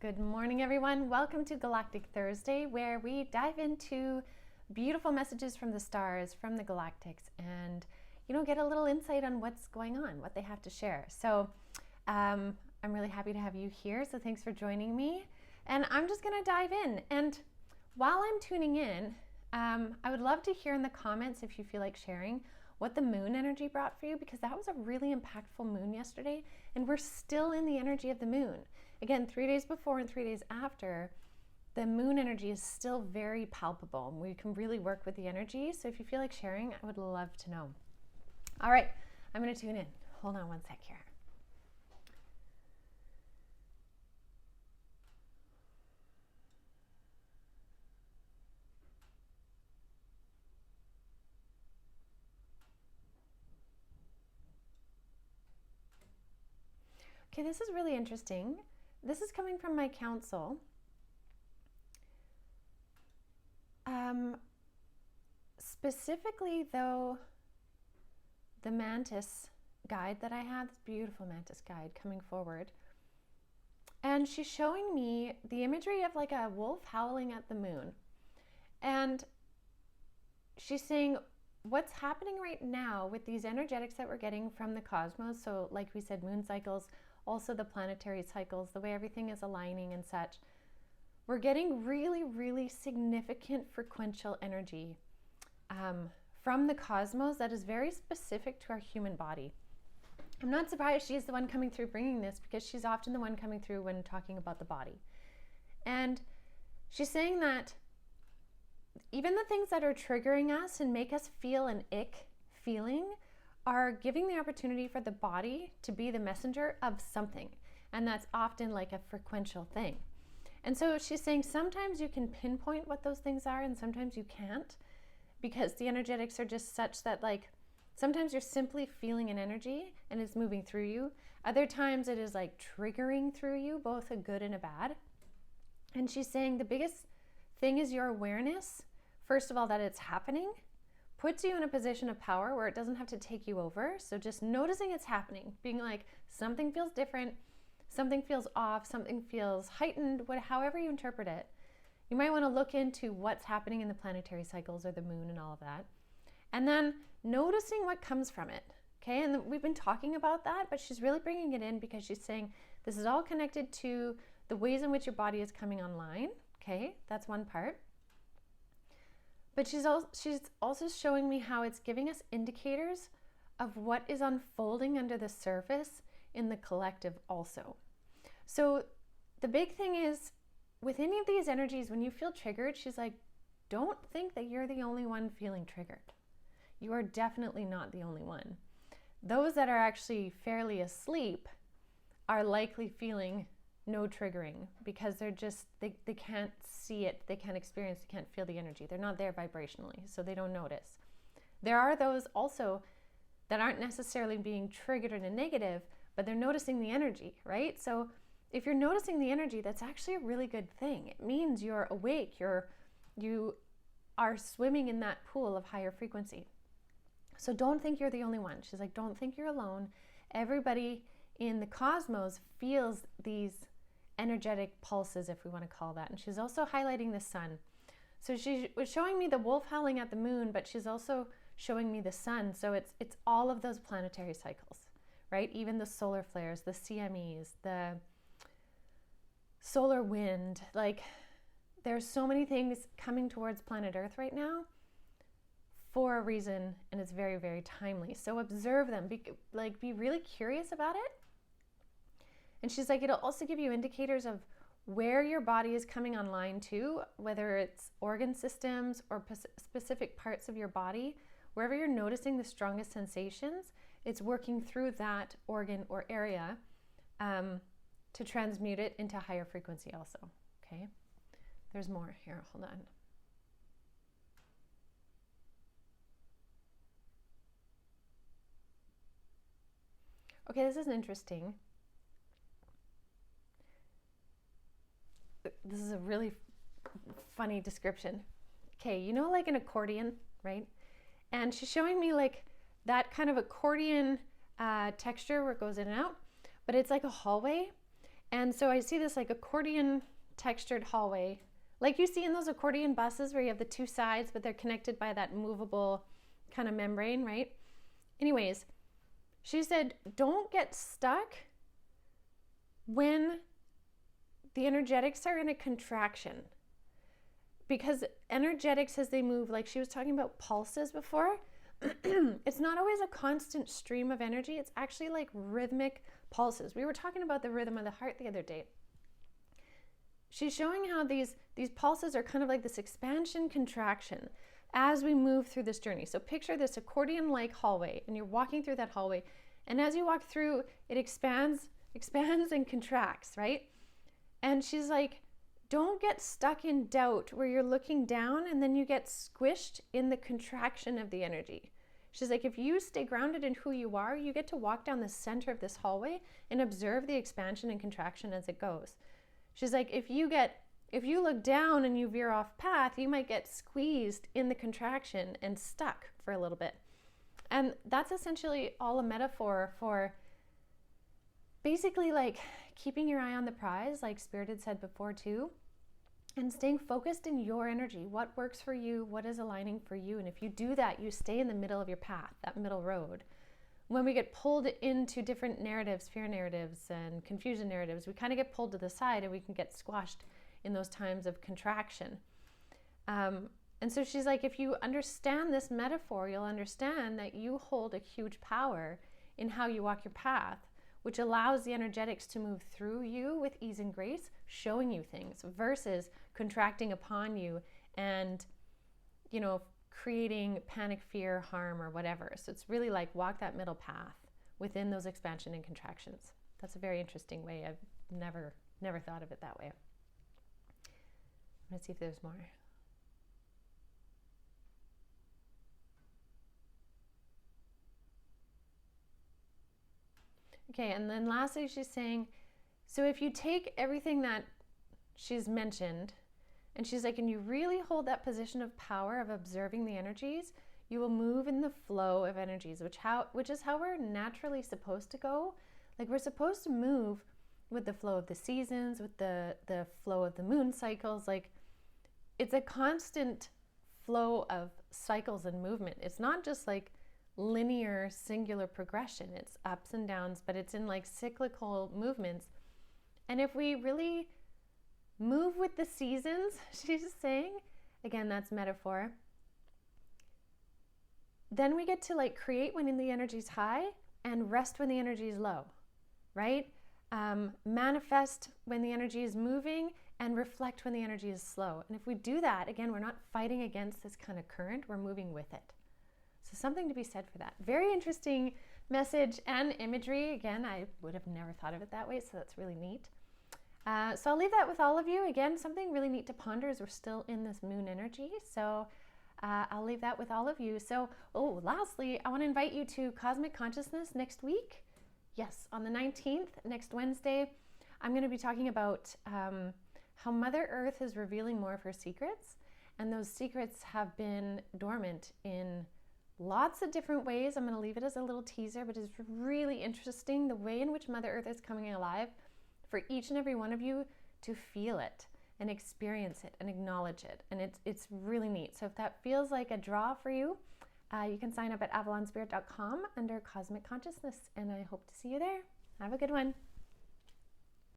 Good morning, everyone. Welcome to Galactic Thursday, where we dive into beautiful messages from the stars, from the galactics, and get a little insight on what's going on, what they have to share. So I'm really happy to have you here. So thanks for joining me. And I'm just going to dive in. And while I'm tuning in, I would love to hear in the comments if you feel like sharing what the moon energy brought for you, because that was a really impactful moon yesterday, and we're still in the energy of the moon. Again, 3 days before and 3 days after, the moon energy is still very palpable. We can really work with the energy. So if you feel like sharing, I would love to know. All right, I'm going to tune in. Hold on one sec here. Okay, this is really interesting. This is coming from my council. Specifically, though, the Mantis guide that I have, this beautiful Mantis guide coming forward, and she's showing me the imagery of like a wolf howling at the moon. And she's saying what's happening right now with these energetics that we're getting from the cosmos. So like we said, moon cycles, also the planetary cycles, the way everything is aligning and such. We're getting really, really significant frequential energy from the cosmos that is very specific to our human body. I'm not surprised she's the one coming through bringing this, because she's often the one coming through when talking about the body. And she's saying that even the things that are triggering us and make us feel an ick feeling are giving the opportunity for the body to be the messenger of something. And that's often like a frequential thing. And so she's saying sometimes you can pinpoint what those things are and sometimes you can't, because the energetics are just such that like sometimes you're simply feeling an energy and it's moving through you. Other times it is like triggering through you, both a good and a bad. And she's saying the biggest thing is your awareness. First of all, that it's happening puts you in a position of power where it doesn't have to take you over. So just noticing it's happening, being like something feels different, something feels off, something feels heightened, however you interpret it. You might want to look into what's happening in the planetary cycles or the moon and all of that. And then noticing what comes from it. Okay, and we've been talking about that, but she's really bringing it in because she's saying this is all connected to the ways in which your body is coming online. Okay, that's one part. But she's also showing me how it's giving us indicators of what is unfolding under the surface in the collective also. So the big thing is, with any of these energies, when you feel triggered, she's like, don't think that you're the only one feeling triggered. You are definitely not the only one. Those that are actually fairly asleep are likely feeling no triggering, because they're just, they can't see it, they can't experience, they can't feel the energy. They're not there vibrationally, so they don't notice. There are those also that aren't necessarily being triggered in a negative, but they're noticing the energy, right? So if you're noticing the energy, that's actually a really good thing. It means you're awake, you are swimming in that pool of higher frequency. So don't think you're the only one. She's like, don't think you're alone. Everybody in the cosmos feels these energetic pulses, if we want to call that. And she's also highlighting the sun. So she was showing me the wolf howling at the moon, but she's also showing me the sun. So it's all of those planetary cycles, right? Even the solar flares, the CMEs, the solar wind. Like, there's so many things coming towards planet Earth right now for a reason, and it's very, very timely. So observe them, be really curious about it. And she's like, it'll also give you indicators of where your body is coming online to, whether it's organ systems or specific parts of your body. Wherever you're noticing the strongest sensations, it's working through that organ or area to transmute it into higher frequency also, okay? There's more here, hold on. Okay, this is interesting. This is a really funny description. Okay, you know, like an accordion, right? And she's showing me like that kind of accordion texture where it goes in and out, but it's like a hallway. And so I see this like accordion textured hallway, like you see in those accordion buses where you have the two sides, but they're connected by that movable kind of membrane, right? Anyways, she said, don't get stuck when the energetics are in a contraction. Because energetics, as they move, like she was talking about pulses before, it's not always a constant stream of energy. It's actually like rhythmic pulses. We were talking about the rhythm of the heart the other day. She's showing how these pulses are kind of like this expansion contraction as we move through this journey. So picture this accordion-like hallway, and you're walking through that hallway, and as you walk through, it expands and contracts, right? And she's like, don't get stuck in doubt where you're looking down and then you get squished in the contraction of the energy. She's like, if you stay grounded in who you are, you get to walk down the center of this hallway and observe the expansion and contraction as it goes. She's like, if you look down and you veer off path, you might get squeezed in the contraction and stuck for a little bit. And that's essentially all a metaphor for basically like keeping your eye on the prize, like Spirit had said before too, and staying focused in your energy. What works for you? What is aligning for you? And if you do that, you stay in the middle of your path, that middle road. When we get pulled into different narratives, fear narratives and confusion narratives, we kind of get pulled to the side and we can get squashed in those times of contraction. And so she's like, if you understand this metaphor, you'll understand that you hold a huge power in how you walk your path, which allows the energetics to move through you with ease and grace, showing you things versus contracting upon you and, you know, creating panic, fear, harm, or whatever. So it's really like walk that middle path within those expansion and contractions. That's a very interesting way. I've never thought of it that way. Let's see if there's more. Okay, and then lastly, she's saying, so if you take everything that she's mentioned, and she's like, and you really hold that position of power of observing the energies, you will move in the flow of energies, which is how we're naturally supposed to go. Like we're supposed to move with the flow of the seasons, with the flow of the moon cycles. Like it's a constant flow of cycles and movement. It's not just like linear singular progression. It's ups and downs, but it's in like cyclical movements. And if we really move with the seasons, she's saying, again, that's metaphor, then we get to like create when the energy is high and rest when the energy is low, right? Manifest when the energy is moving and reflect when the energy is slow. And if we do that, again, we're not fighting against this kind of current, we're moving with it. So something to be said for that. Very interesting message and imagery. Again, I would have never thought of it that way, so that's really neat. So I'll leave that with all of you. Again, something really neat to ponder as we're still in this moon energy. So I'll leave that with all of you. So, lastly, I want to invite you to Cosmic Consciousness next week. Yes, on the 19th, next Wednesday, I'm going to be talking about how Mother Earth is revealing more of her secrets. And those secrets have been dormant in lots of different ways. I'm going to leave it as a little teaser, but it's really interesting the way in which Mother Earth is coming alive for each and every one of you to feel it and experience it and acknowledge it. And it's really neat. So if that feels like a draw for you, you can sign up at avalonspirit.com under Cosmic Consciousness, and I hope to see you there. Have a good one.